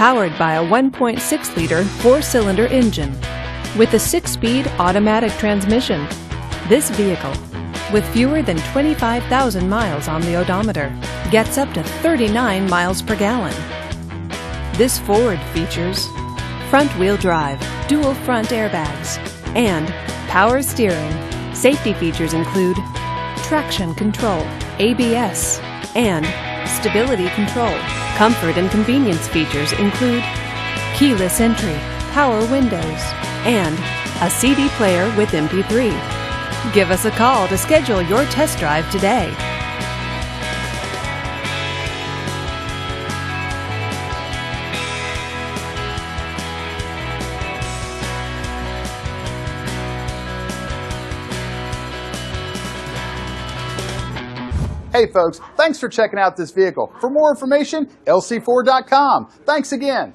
powered by a 1.6-liter four-cylinder engine with a 6-speed automatic transmission. This vehicle, with fewer than 25,000 miles on the odometer, gets up to 39 miles per gallon. This Ford features front-wheel drive, dual front airbags, and power steering. Safety features include traction control, ABS, and stability control. Comfort and convenience features include keyless entry, power windows, and a CD player with MP3. Give us a call to schedule your test drive today. Hey folks, thanks for checking out this vehicle. For more information, lc4.com. Thanks again.